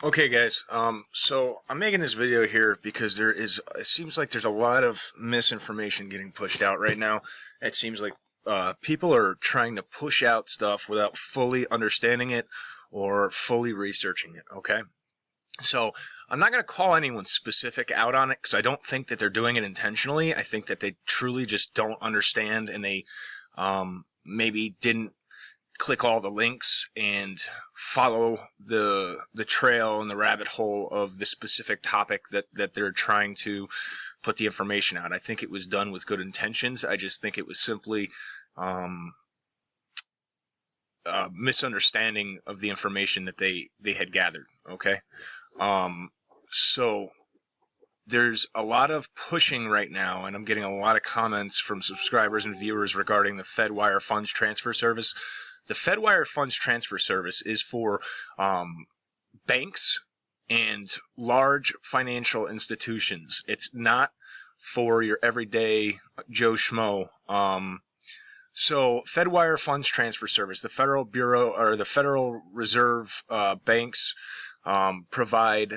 Okay, guys. So I'm making this video here because it seems like there's a lot of misinformation getting pushed out right now. It seems like people are trying to push out stuff without fully understanding it or fully researching it. Okay. So I'm not going to call anyone specific out on it because I don't think that they're doing it intentionally. I think that they truly just don't understand, and they maybe didn't click all the links and follow the trail and the rabbit hole of the specific topic that they're trying to put the information out. I think it was done with good intentions. I just think it was simply misunderstanding of the information that they had gathered. Okay. So there's a lot of pushing right now, and I'm getting a lot of comments from subscribers and viewers regarding the Fedwire funds transfer service. The Fedwire funds transfer service is for banks and large financial institutions. It's not for your everyday Joe Schmo. So Fedwire funds transfer service, the Federal Bureau or the Federal Reserve banks provide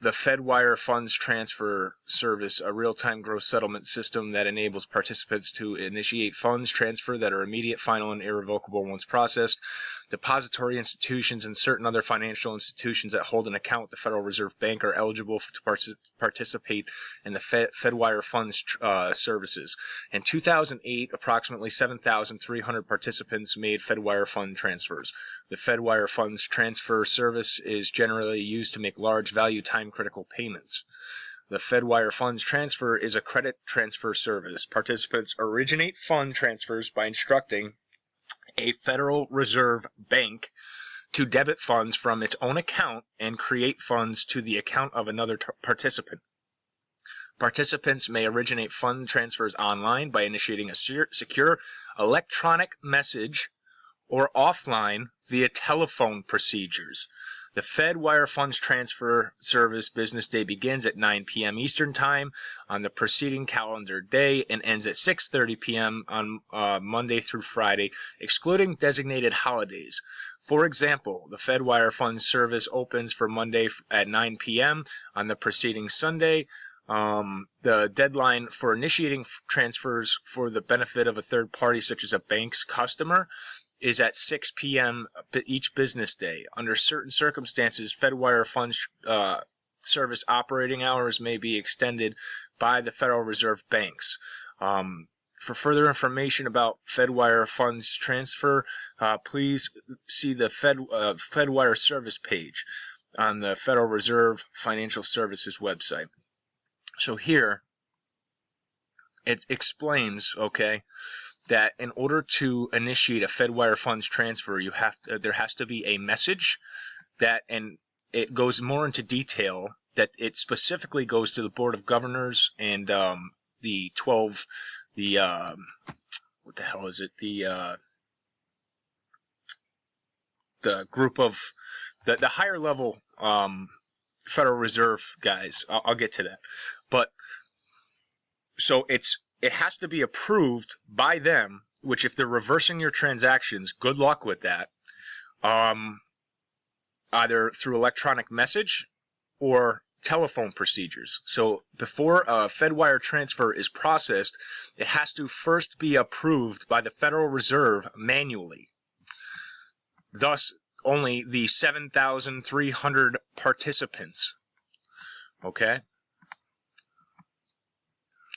the Fedwire funds transfer service, a real-time gross settlement system that enables participants to initiate funds transfer that are immediate, final, and irrevocable once processed. Depository institutions and certain other financial institutions that hold an account with the Federal Reserve Bank are eligible to participate in the Fedwire funds services. In 2008, approximately 7,300 participants made Fedwire fund transfers. The Fedwire funds transfer service is generally used to make large value time-critical payments. The Fedwire funds transfer is a credit transfer service. Participants originate fund transfers by instructing a Federal Reserve Bank to debit funds from its own account and create funds to the account of another participant. Participants may originate fund transfers online by initiating a secure electronic message or offline via telephone procedures. The Fedwire funds transfer service business day begins at 9 p.m. Eastern Time on the preceding calendar day and ends at 6:30 p.m. on Monday through Friday, excluding designated holidays. For example, the Fedwire funds service opens for Monday at 9 p.m. on the preceding Sunday. The deadline for initiating transfers for the benefit of a third party, such as a bank's customer, is at 6 p.m. each business day. Under certain circumstances, Fedwire funds service operating hours may be extended by the Federal Reserve banks. For further information about Fedwire funds transfer, please see the Fedwire service page on the Federal Reserve Financial Services website. So here it explains, okay, that in order to initiate a Fedwire funds transfer, there has to be a message that, and it goes more into detail, that it specifically goes to the Board of Governors and the 12, what the hell is it? The group of the higher level Federal Reserve guys. I'll get to that, but so it has to be approved by them, which if they're reversing your transactions, good luck with that. Either through electronic message or telephone procedures. So before a Fedwire transfer is processed, it has to first be approved by the Federal Reserve manually. Thus, only the 7,300 participants. Okay?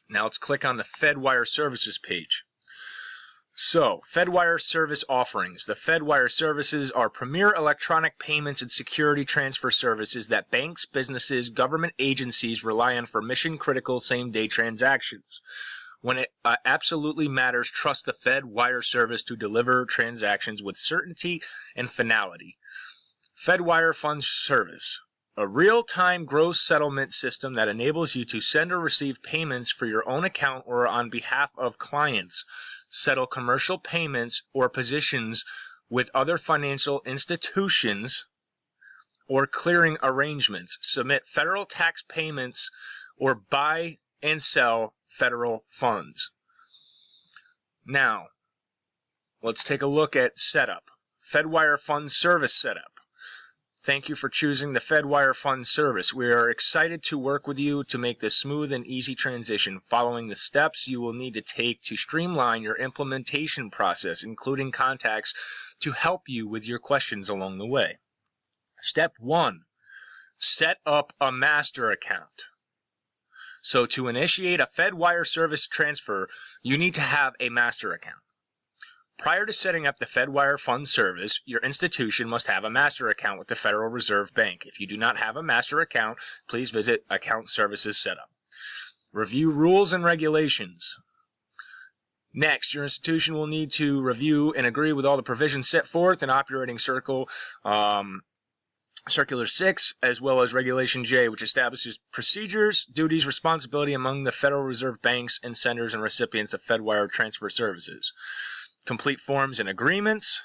Now let's click on the Fedwire services page. So, Fedwire service offerings. The Fedwire services are premier electronic payments and security transfer services that banks, businesses, government agencies rely on for mission-critical same-day transactions. When it absolutely matters, trust the Fedwire service to deliver transactions with certainty and finality. Fedwire funds service. A real-time gross settlement system that enables you to send or receive payments for your own account or on behalf of clients, settle commercial payments or positions with other financial institutions or clearing arrangements, submit federal tax payments, or buy and sell federal funds. Now, let's take a look at setup. Fedwire Fund Service setup. Thank you for choosing the Fedwire Fund Service. We are excited to work with you to make this smooth and easy transition, following the steps you will need to take to streamline your implementation process, including contacts to help you with your questions along the way. Step 1. Set up a master account. So to initiate a Fedwire service transfer, you need to have a master account. Prior to setting up the Fedwire Fund Service, your institution must have a master account with the Federal Reserve Bank. If you do not have a master account, please visit Account Services Setup. Review rules and regulations. Next, your institution will need to review and agree with all the provisions set forth in Operating Circular 6, as well as Regulation J, which establishes procedures, duties, responsibility among the Federal Reserve banks and senders and recipients of Fedwire transfer services. Complete forms and agreements.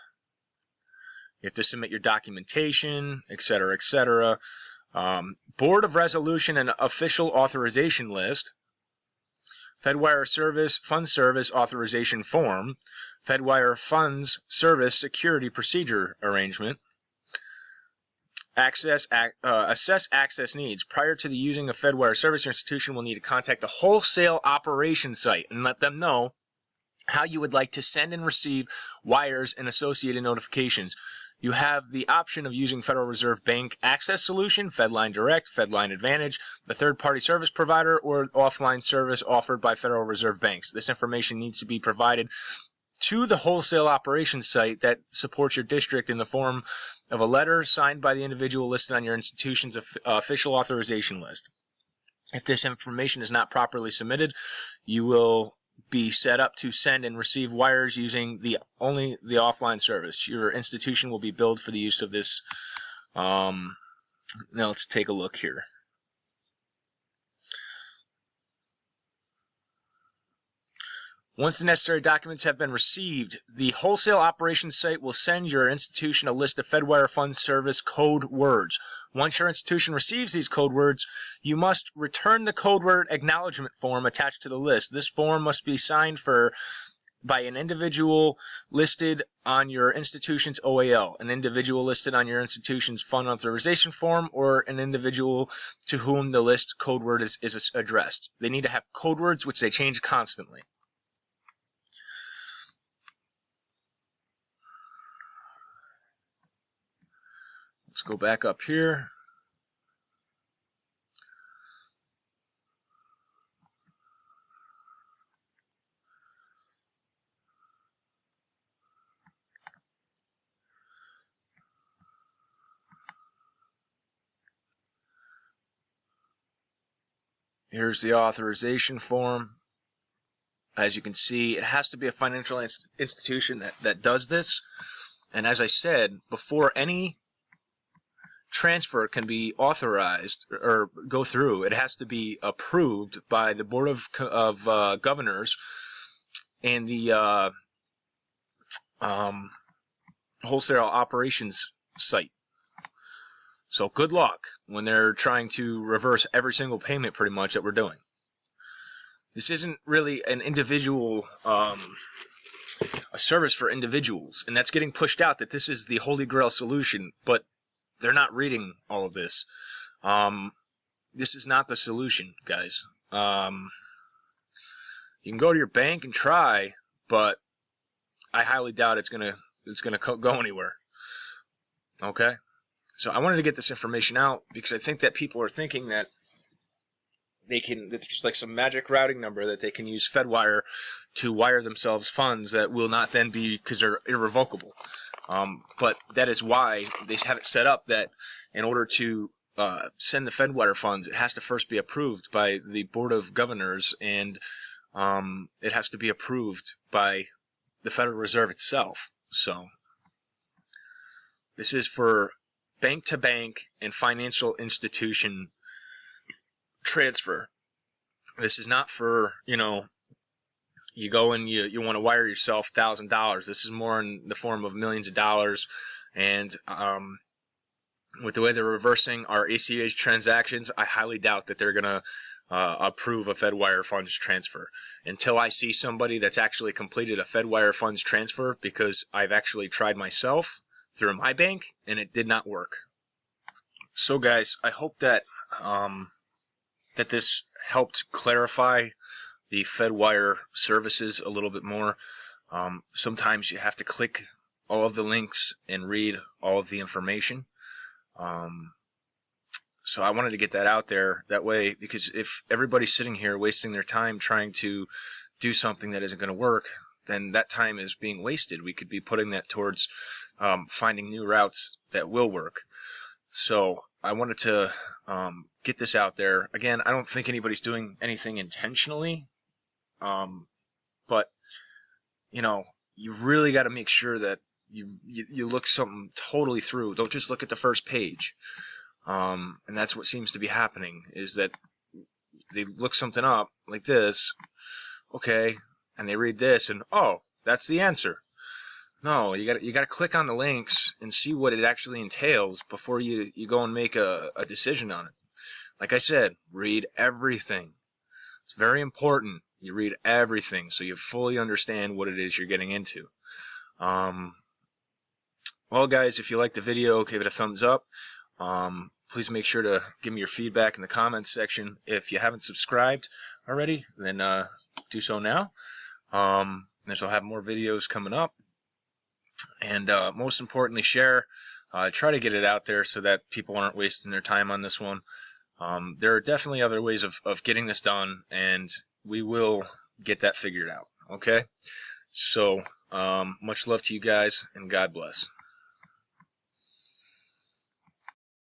You have to submit your documentation, etc., etc. Board of Resolution and Official Authorization List. Fedwire Fund Service Authorization Form. Fedwire Funds Service Security Procedure Arrangement. Assess access needs. Prior to the using of Fedwire service, your institution will need to contact the wholesale operation site and let them know how you would like to send and receive wires and associated notifications. You have the option of using Federal Reserve Bank Access Solution, Fedline Direct, Fedline Advantage, the third-party service provider, or offline service offered by Federal Reserve banks. This information needs to be provided to the wholesale operations site that supports your district in the form of a letter signed by the individual listed on your institution's official authorization list. If this information is not properly submitted, you will be set up to send and receive wires using only the offline service. Your institution will be billed for the use of this. Now let's take a look here. Once the necessary documents have been received, the wholesale operations site will send your institution a list of Fedwire Fund Service code words. Once your institution receives these code words, you must return the code word acknowledgement form attached to the list. This form must be signed by an individual listed on your institution's OAL, an individual listed on your institution's fund authorization form, or an individual to whom the list code word is addressed. They need to have code words which they change constantly. Let's go back up here. Here's the authorization form. As you can see, it has to be a financial institution that does this. And as I said, before any transfer can be authorized or go through, it has to be approved by the Board of Governors and the wholesale operations site. So good luck when they're trying to reverse every single payment pretty much that we're doing. This isn't really an individual, a service for individuals, and that's getting pushed out that this is the Holy Grail solution, but they're not reading all of this. This is not the solution, guys. You can go to your bank and try, but I highly doubt it's gonna go anywhere. Okay, so I wanted to get this information out because I think that people are thinking that it's just like some magic routing number that they can use Fedwire to wire themselves funds that will not then be, because they're irrevocable. But that is why they have it set up that in order to send the Fedwire funds, it has to first be approved by the Board of Governors, and it has to be approved by the Federal Reserve itself. So this is for bank-to-bank and financial institution transfer. This is not for, you go and you want to wire yourself $1,000. This is more in the form of millions of dollars. And with the way they're reversing our ACH transactions, I highly doubt that they're going to approve a Fedwire funds transfer until I see somebody that's actually completed a Fedwire funds transfer, because I've actually tried myself through my bank and it did not work. So guys, I hope that that this helped clarify the Fedwire services a little bit more. Sometimes you have to click all of the links and read all of the information. So I wanted to get that out there that way, because if everybody's sitting here wasting their time trying to do something that isn't going to work, then that time is being wasted. We could be putting that towards finding new routes that will work. So I wanted to get this out there. Again, I don't think anybody's doing anything intentionally, but you know, you've really got to make sure that you look something totally through. Don't just look at the first page. And that's what seems to be happening, is that they look something up like this, okay, and they read this, and oh, that's the answer. No, you got to click on the links and see what it actually entails before you go and make a decision on it. Like I said, read everything. It's very important. You read everything so you fully understand what it is you're getting into. Well, guys, if you liked the video, give it a thumbs up. Please make sure to give me your feedback in the comments section. If you haven't subscribed already, then do so now. I'll have more videos coming up. And most importantly, share. Try to get it out there so that people aren't wasting their time on this one. There are definitely other ways of getting this done, and we will get that figured out. Okay? So, much love to you guys, and God bless.